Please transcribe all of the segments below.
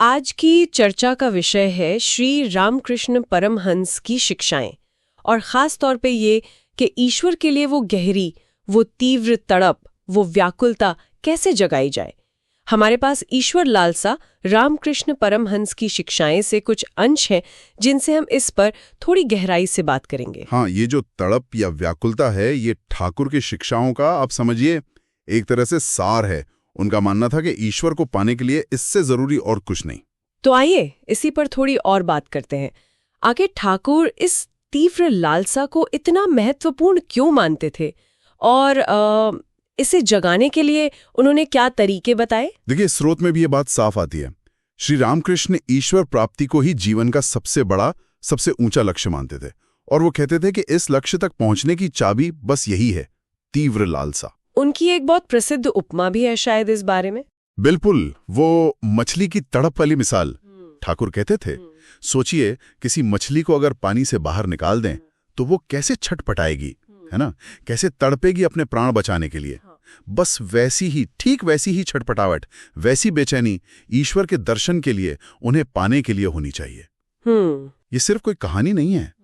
आज की चर्चा का विषय है श्री रामकृष्ण परमहंस की शिक्षाएं, और खास तौर पे ये कि ईश्वर के लिए वो गहरी, वो तीव्र तड़प, वो व्याकुलता कैसे जगाई जाए। हमारे पास ईश्वर लालसा रामकृष्ण परमहंस की शिक्षाएं से कुछ अंश हैं जिनसे हम इस पर थोड़ी गहराई से बात करेंगे। हाँ, ये जो तड़प या व्याकुलता है, ये ठाकुर की शिक्षाओं का आप समझिए एक तरह से सार है। उनका मानना था कि ईश्वर को पाने के लिए इससे जरूरी और कुछ नहीं। तो आइए इसी पर थोड़ी और बात करते हैं। आगे ठाकुर इस तीव्र लालसा को इतना महत्वपूर्ण क्यों मानते थे, और इसे जगाने के लिए उन्होंने क्या तरीके बताए? देखिए, स्रोत में भी ये बात साफ आती है। श्री रामकृष्ण ईश्वर प्राप्ति को ही जीवन का सबसे बड़ा, सबसे ऊंचा लक्ष्य मानते थे, और वो कहते थे कि इस लक्ष्य तक पहुंचने की चाबी बस यही है, तीव्र लालसा। उनकी एक बहुत प्रसिद्ध उपमा भी है शायद इस बारे में। बिल्कुल, वो मछली की तड़प वाली मिसाल। ठाकुर कहते थे, सोचिए किसी मछली को अगर पानी से बाहर निकाल दें तो वो कैसे छटपटाएगी, है ना, कैसे तड़पेगी अपने प्राण बचाने के लिए। बस वैसी ही, ठीक वैसी ही छटपटावट, वैसी बेचैनी ईश्वर के दर्शन के लिए, उन्हें पाने के लिए होनी चाहिए। ये सिर्फ कोई कहानी नहीं है,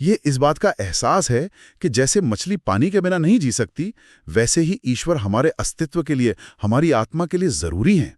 ये इस बात का एहसास है कि जैसे मछली पानी के बिना नहीं जी सकती, वैसे ही ईश्वर हमारे अस्तित्व के लिए, हमारी आत्मा के लिए जरूरी है।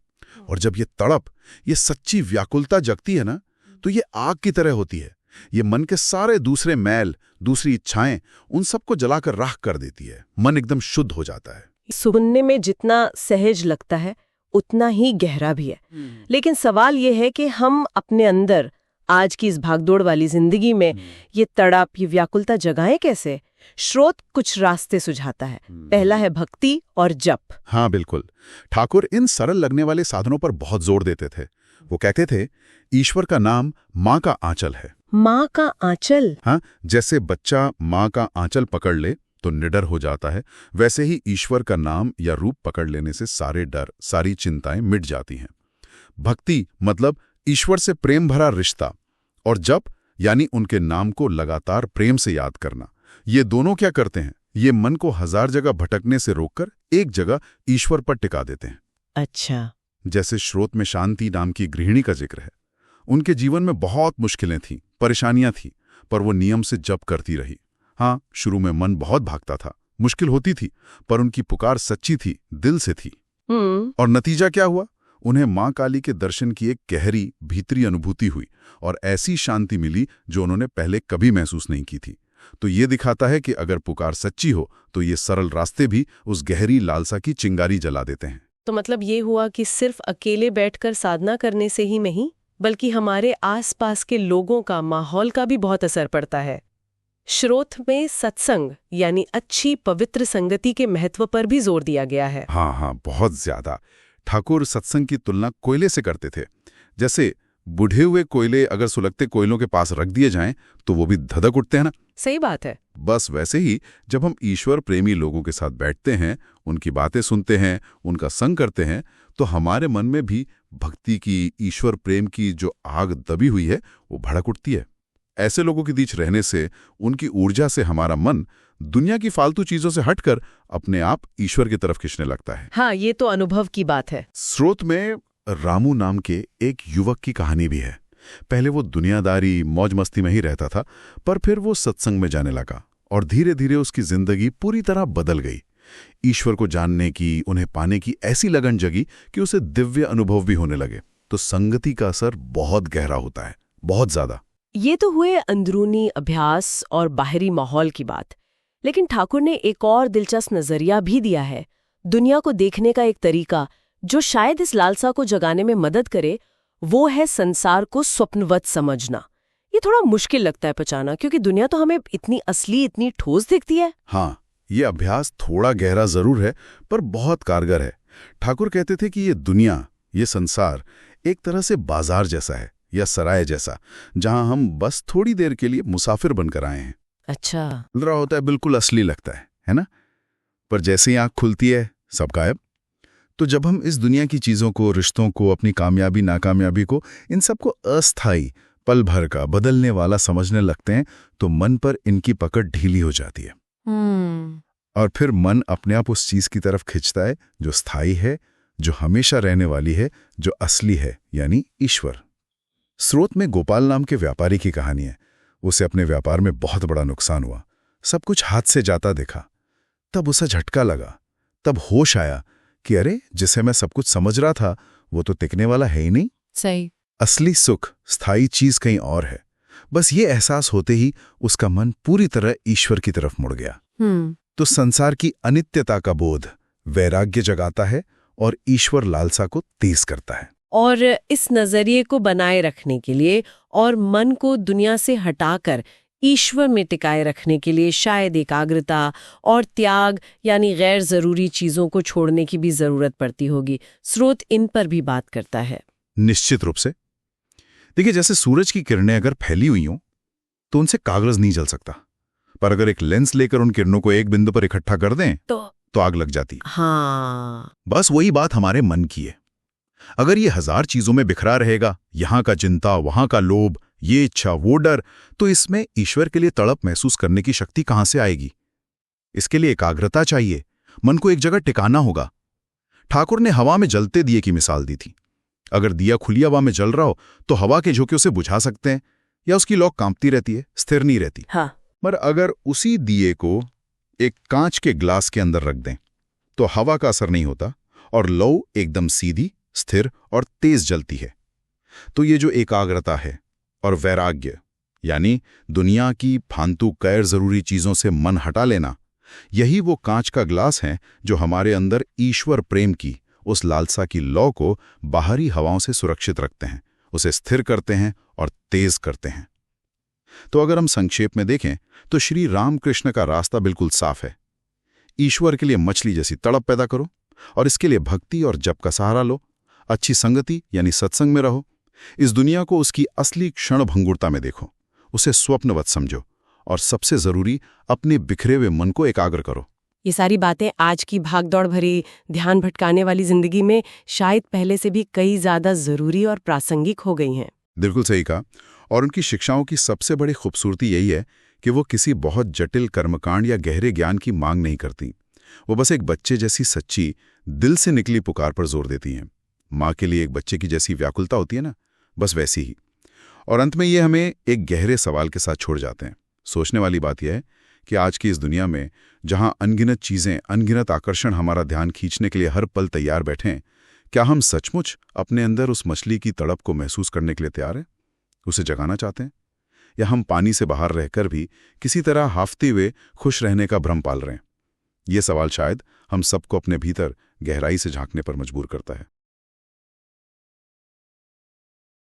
और जब ये तड़प, ये सच्ची व्याकुलता जगती है ना, तो ये आग की तरह होती है। ये मन के सारे दूसरे मैल, दूसरी इच्छाएं, उन सबको जलाकर राख कर देती है। मन एकदम शुद्ध हो जाता है। सुनने में जितना सहज लगता है उतना ही गहरा भी है। लेकिन सवाल ये है कि हम अपने अंदर आज की इस भागदौड़ वाली जिंदगी में ये तड़प, ये व्याकुलता जगाएं कैसे? स्रोत कुछ रास्ते सुझाता है। पहला है भक्ति और जप। हाँ बिल्कुल, ठाकुर इन सरल लगने वाले साधनों पर बहुत जोर देते थे। वो कहते थे, ईश्वर का नाम माँ का आंचल है। माँ का आंचल? हाँ, जैसे बच्चा माँ का आंचल पकड़ ले तो निडर हो जाता है, वैसे ही ईश्वर का नाम या रूप पकड़ लेने से सारे डर, सारी चिंताएं मिट जाती हैं। भक्ति मतलब ईश्वर से प्रेम भरा रिश्ता, और जप यानी उनके नाम को लगातार प्रेम से याद करना। ये दोनों क्या करते हैं? ये मन को हजार जगह भटकने से रोककर एक जगह ईश्वर पर टिका देते हैं। अच्छा। जैसे स्रोत में शांति नाम की गृहिणी का जिक्र है। उनके जीवन में बहुत मुश्किलें थीं, परेशानियां थीं, पर वो नियम से जप करती रही। हाँ, शुरू में मन बहुत भागता था, मुश्किल होती थी, पर उनकी पुकार सच्ची थी, दिल से थी। और नतीजा क्या हुआ? उन्हें मां काली के दर्शन की एक गहरी भीतरी अनुभूति हुई, और ऐसी शांति मिली जो उन्होंने पहले कभी महसूस नहीं की थी। तो ये दिखाता है कि अगर पुकार सच्ची हो तो ये सरल रास्ते भी उस गहरी लालसा की चिंगारी जला देते हैं। तो मतलब ये हुआ कि सिर्फ अकेले बैठकर साधना करने से ही नहीं, बल्कि हमारे आसपास के लोगों का, माहौल का भी बहुत असर पड़ता है। स्रोत में सत्संग यानी अच्छी पवित्र संगति के महत्व पर भी जोर दिया गया है। हाँ, बहुत ज्यादा। ठाकुर सत्संग की तुलना कोयले से करते थे। जैसे बुढ़े हुए कोयले अगर सुलगते कोयलों के पास रख दिए जाएं तो वो भी धधक उठते हैं ना। सही बात है। बस वैसे ही जब हम ईश्वर प्रेमी लोगों के साथ बैठते हैं, उनकी बातें सुनते हैं, उनका संग करते हैं, तो हमारे मन में भी भक्ति की, ईश्वर प्रेम की जो आग दबी हुई है वो भड़क उठती है। ऐसे लोगों के बीच रहने से, उनकी ऊर्जा से हमारा मन दुनिया की फालतू चीजों से हटकर अपने आप ईश्वर की तरफ खींचने लगता है। हाँ, ये तो अनुभव की बात है। स्रोत में रामू नाम के एक युवक की कहानी भी है। पहले वो दुनियादारी, मौज मस्ती में ही रहता था, पर फिर वो सत्संग में जाने लगा, और धीरे धीरे उसकी जिंदगी पूरी तरह बदल गई। ईश्वर को जानने की, उन्हें पाने की ऐसी लगन जगी कि उसे दिव्य अनुभव भी होने लगे। तो संगति का असर बहुत गहरा होता है, बहुत ज्यादा। ये तो हुए अंदरूनी अभ्यास और बाहरी माहौल की बात, लेकिन ठाकुर ने एक और दिलचस्प नजरिया भी दिया है, दुनिया को देखने का एक तरीका जो शायद इस लालसा को जगाने में मदद करे। वो है संसार को स्वप्नवत समझना। ये थोड़ा मुश्किल लगता है पचाना, क्योंकि दुनिया तो हमें इतनी असली, इतनी ठोस दिखती है। हाँ, ये अभ्यास थोड़ा गहरा जरूर है, पर बहुत कारगर है। ठाकुर कहते थे कि ये दुनिया, ये संसार एक तरह से बाजार जैसा है, या सराय जैसा, जहां हम बस थोड़ी देर के लिए मुसाफिर बनकर आए हैं। अच्छा। चल रहा होता है, बिल्कुल असली लगता है ना? पर जैसे ही आंख खुलती है, सब गायब। तो जब हम इस दुनिया की चीजों को, रिश्तों को, अपनी कामयाबी नाकामयाबी को, इन सबको अस्थायी, पल भर का, बदलने वाला समझने लगते हैं, तो मन पर इनकी पकड़ ढीली हो जाती है। और फिर मन अपने आप उस चीज की तरफ खिंचता है जो स्थायी है, जो हमेशा रहने वाली है, जो असली है, यानी ईश्वर। स्रोत में गोपाल नाम के व्यापारी की कहानी है। उसे अपने व्यापार में बहुत बड़ा नुकसान हुआ, सब कुछ हाथ से जाता देखा। तब उसे झटका लगा, तब होश आया कि अरे, जिसे मैं सब कुछ समझ रहा था वो तो टिकने वाला है ही नहीं। सही। असली सुख, स्थायी चीज कहीं और है। बस ये एहसास होते ही उसका मन पूरी तरह ईश्वर की तरफ मुड़ गया। तो संसार की अनित्यता का बोध वैराग्य जगाता है और ईश्वर लालसा को तेज करता है। और इस नजरिए को बनाए रखने के लिए और मन को दुनिया से हटाकर ईश्वर में टिकाए रखने के लिए शायद एकाग्रता और त्याग, यानी गैर जरूरी चीजों को छोड़ने की भी जरूरत पड़ती होगी। स्रोत इन पर भी बात करता है। निश्चित रूप से। देखिए, जैसे सूरज की किरणें अगर फैली हुई हों तो उनसे कागज नहीं जल सकता, पर अगर एक लेंस लेकर उन किरणों को एक बिंदु पर इकट्ठा कर दें तो आग लग जाती। हाँ, बस वही बात हमारे मन की है। अगर ये हजार चीजों में बिखरा रहेगा, यहां का चिंता, वहां का लोभ, ये इच्छा, वो डर, तो इसमें ईश्वर के लिए तड़प महसूस करने की शक्ति कहां से आएगी? इसके लिए एकाग्रता चाहिए, मन को एक जगह टिकाना होगा। ठाकुर ने हवा में जलते दिए की मिसाल दी थी। अगर दिया खुली हवा में जल रहा हो तो हवा के झोंके उसे बुझा सकते हैं, या उसकी लौ कांपती रहती है, स्थिर नहीं रहती। हाँ। पर अगर उसी दिए को एक कांच के ग्लास के अंदर रख दें तो हवा का असर नहीं होता और लौ एकदम सीधी, स्थिर और तेज जलती है। तो ये जो एकाग्रता है और वैराग्य, यानी दुनिया की फालतू गैर जरूरी चीजों से मन हटा लेना, यही वो कांच का ग्लास है जो हमारे अंदर ईश्वर प्रेम की उस लालसा की लौ को बाहरी हवाओं से सुरक्षित रखते हैं, उसे स्थिर करते हैं और तेज करते हैं। तो अगर हम संक्षेप में देखें तो श्री रामकृष्ण का रास्ता बिल्कुल साफ है। ईश्वर के लिए मछली जैसी तड़प पैदा करो और इसके लिए भक्ति और जप का सहारा लो। अच्छी संगति यानी सत्संग में रहो। इस दुनिया को उसकी असली क्षण भंगुरता में देखो, उसे स्वप्नवत समझो और सबसे जरूरी अपने बिखरे हुए मन को एकाग्र करो। ये सारी बातें आज की भागदौड़ भरी, ध्यान भटकाने वाली जिंदगी में शायद पहले से भी कई ज्यादा जरूरी और प्रासंगिक हो गई हैं। बिल्कुल सही कहा। और उनकी शिक्षाओं की सबसे बड़ी खूबसूरती यही है कि वो किसी बहुत जटिल कर्मकांड या गहरे ज्ञान की मांग नहीं करती। वो बस एक बच्चे जैसी सच्ची, दिल से निकली पुकार पर जोर देती हैं। माँ के लिए एक बच्चे की जैसी व्याकुलता होती है ना, बस वैसी ही। और अंत में ये हमें एक गहरे सवाल के साथ छोड़ जाते हैं। सोचने वाली बात यह है कि आज की इस दुनिया में जहां अनगिनत चीजें, अनगिनत आकर्षण हमारा ध्यान खींचने के लिए हर पल तैयार बैठे हैं, क्या हम सचमुच अपने अंदर उस मछली की तड़प को महसूस करने के लिए तैयार हैं? उसे जगाना चाहते हैं? या हम पानी से बाहर रहकर भी किसी तरह हाफते हुए खुश रहने का भ्रम पाल रहे हैं? ये सवाल शायद हम सबको अपने भीतर गहराई से झांकने पर मजबूर करता है।